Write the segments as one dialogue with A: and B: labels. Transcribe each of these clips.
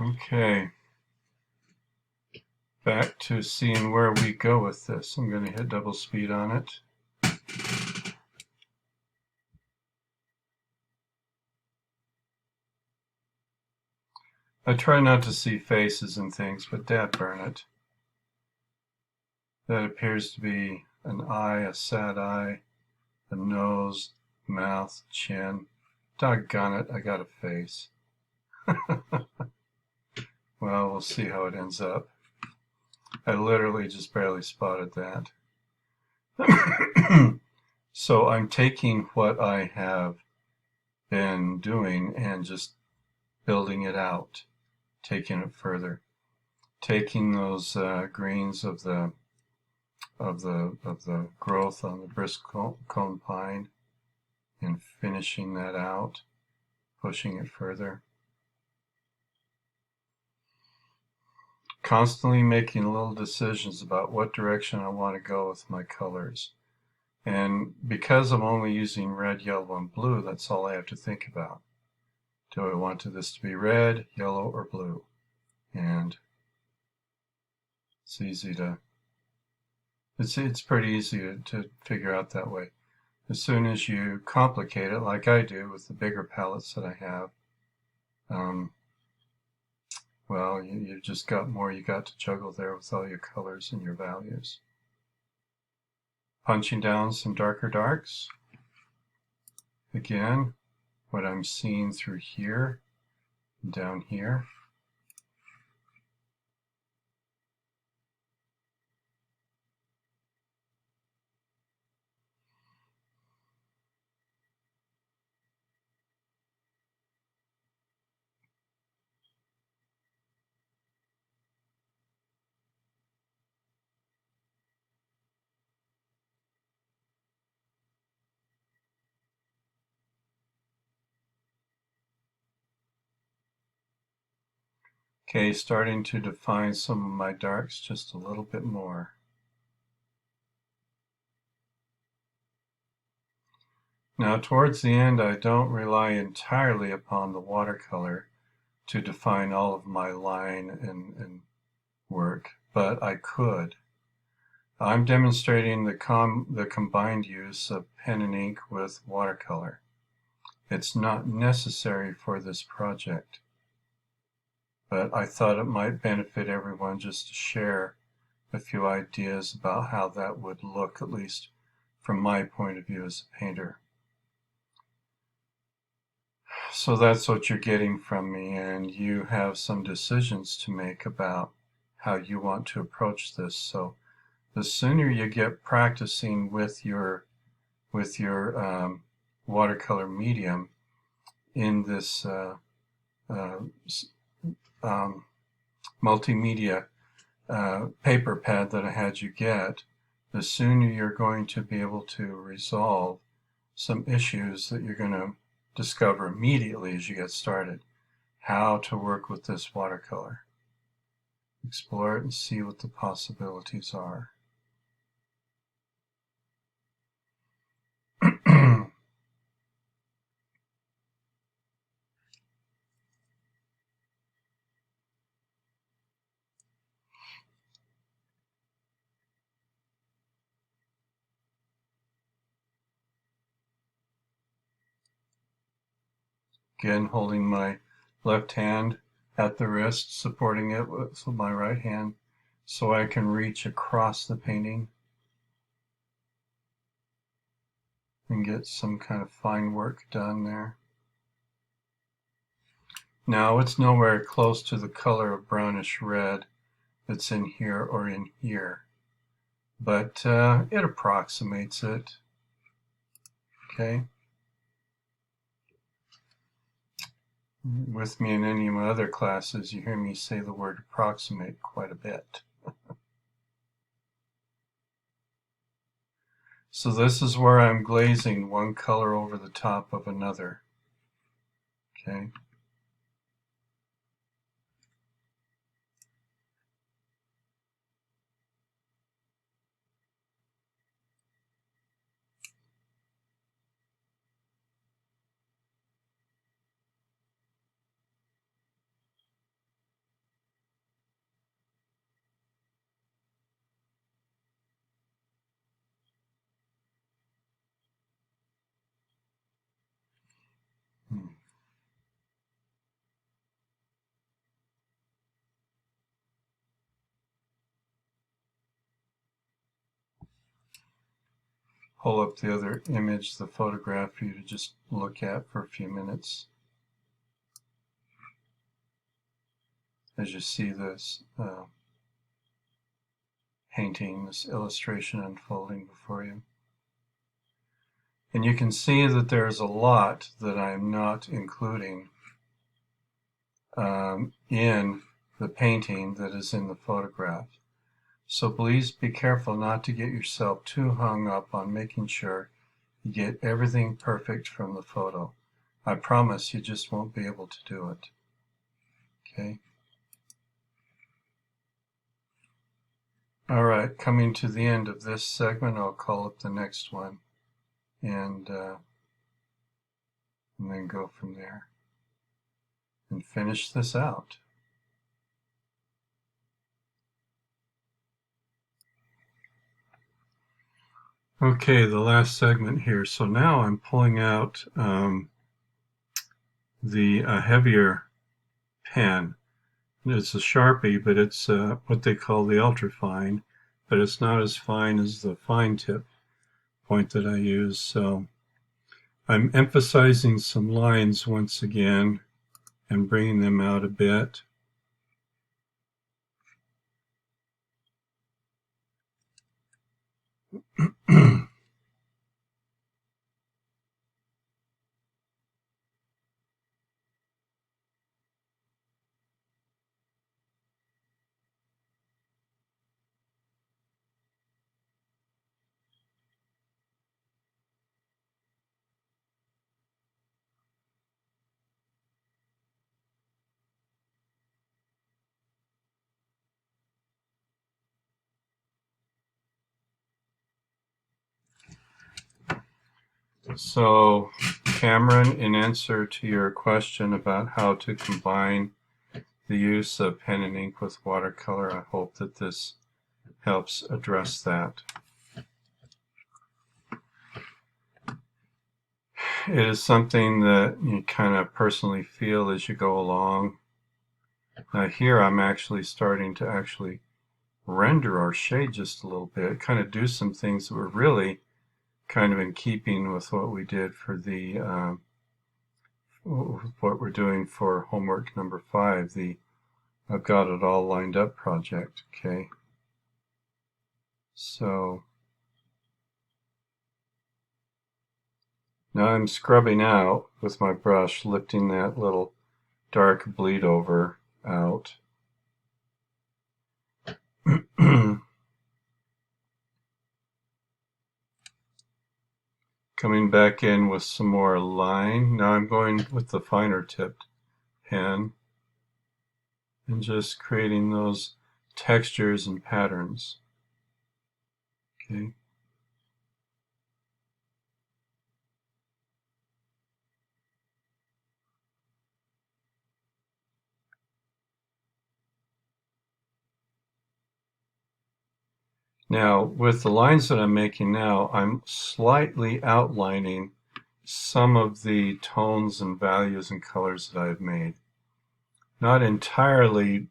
A: Okay, back to seeing where we go with this. I'm going to hit double speed on it. I try not to see faces and things, but dad burn it. That appears to be an eye, a sad eye, a nose, mouth, chin. Doggone it, I got a face. Well, we'll see how it ends up. I literally just barely spotted that. So I'm taking what I have been doing and just building it out, taking it further, taking those greens of the growth on the brisk cone pine and finishing that out, pushing it further. Constantly making little decisions about what direction I want to go with my colors. And because I'm only using red, yellow, and blue, that's all I have to think about. Do I want this to be red, yellow, or blue? And it's easy to, it's pretty easy to figure out that way. As soon as you complicate it, like I do with the bigger palettes that I have, well, you've just got more you got to juggle there with all your colors and your values. Punching down some darker darks. Again, what I'm seeing through here and down here. Okay, starting to define some of my darks just a little bit more. Now towards the end, I don't rely entirely upon the watercolor to define all of my line and work, but I could. I'm demonstrating the combined use of pen and ink with watercolor. It's not necessary for this project, but I thought it might benefit everyone just to share a few ideas about how that would look, at least from my point of view as a painter. So that's what you're getting from me, and you have some decisions to make about how you want to approach this. So the sooner you get practicing with your watercolor medium in this multimedia paper pad that I had you get, the sooner you're going to be able to resolve some issues that you're going to discover immediately as you get started. How to work with this watercolor. Explore it and see what the possibilities are. Again, holding my left hand at the wrist, supporting it with my right hand so I can reach across the painting and get some kind of fine work done there. Now it's nowhere close to the color of brownish red that's in here or in here, but it approximates it. Okay. With me in any of my other classes, you hear me say the word approximate quite a bit. So this is where I'm glazing one color over the top of another. Okay. pull up the other image, the photograph, for you to just look at for a few minutes as you see this painting, this illustration unfolding before you. And you can see that there's a lot that I'm not including in the painting that is in the photograph. So please be careful not to get yourself too hung up on making sure you get everything perfect from the photo. I promise you just won't be able to do it. Okay? All right, coming to the end of this segment, I'll call up the next one and then go from there and finish this out. Okay, the last segment here. So now I'm pulling out the heavier pen. It's a Sharpie, but it's what they call the ultra fine, but it's not as fine as the fine tip point that I use. So I'm emphasizing some lines once again and bringing them out a bit. So, Cameron, in answer to your question about how to combine the use of pen and ink with watercolor, I hope that this helps address that. It is something that you kind of personally feel as you go along. Now here I'm actually starting to render our shade just a little bit, kind of do some things that were really kind of in keeping with what we did for the what we're doing for homework number 5, the I've got it all lined up project. Okay, so now I'm scrubbing out with my brush, lifting that little dark bleed over out. Coming back in with some more line. Now I'm going with the finer tipped pen and just creating those textures and patterns. Okay. Now, with the lines that I'm making now, I'm slightly outlining some of the tones and values and colors that I've made. Not entirely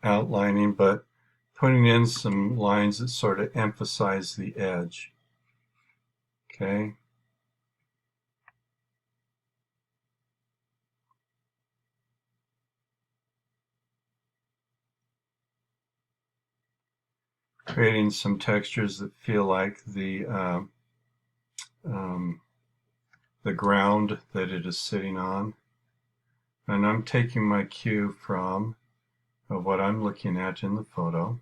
A: outlining, but putting in some lines that sort of emphasize the edge. Okay. Creating some textures that feel like the ground that it is sitting on. And I'm taking my cue from what I'm looking at in the photo.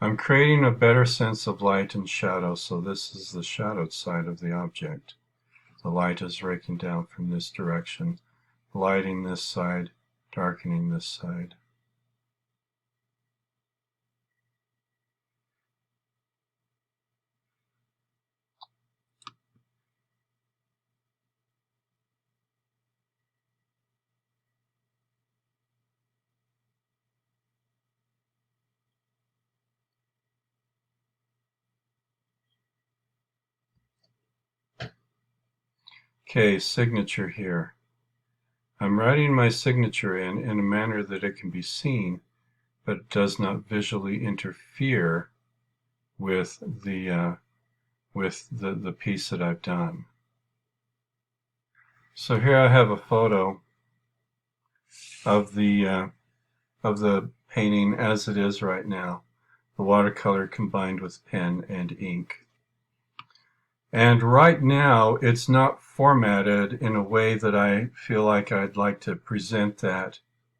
A: I'm creating a better sense of light and shadow, so this is the shadowed side of the object. The light is raking down from this direction, lighting this side, darkening this side. Okay, signature here. I'm writing my signature in a manner that it can be seen, but it does not visually interfere with the with the piece that I've done. So here I have a photo of the painting as it is right now, the watercolor combined with pen and ink. And right now it's not formatted in a way that I feel like I'd like to present that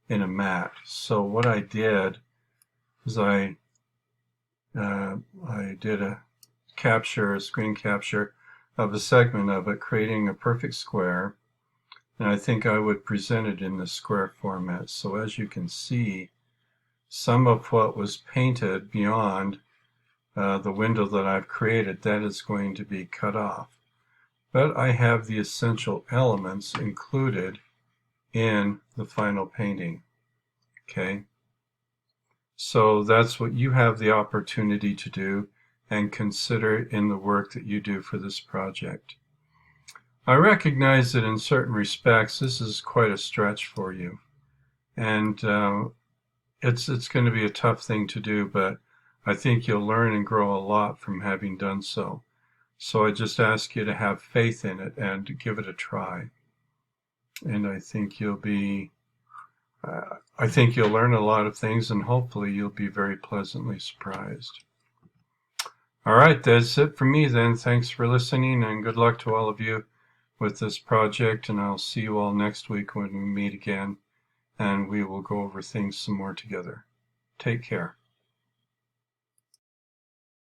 A: in a mat. So what I did is I did a screen capture of a segment of it, creating a perfect square. And I think I would present it in the square format. So as you can see, some of what was painted beyond the window that I've created, that is going to be cut off. But I have the essential elements included in the final painting. Okay? So that's what you have the opportunity to do and consider in the work that you do for this project. I recognize that in certain respects this is quite a stretch for you, and it's going to be a tough thing to do, but I think you'll learn and grow a lot from having done so. So I just ask you to have faith in it and give it a try. And I think you'll learn a lot of things, and hopefully you'll be very pleasantly surprised. All right, that's it for me then. Thanks for listening, and good luck to all of you with this project, and I'll see you all next week when we meet again, and we will go over things some more together. Take care.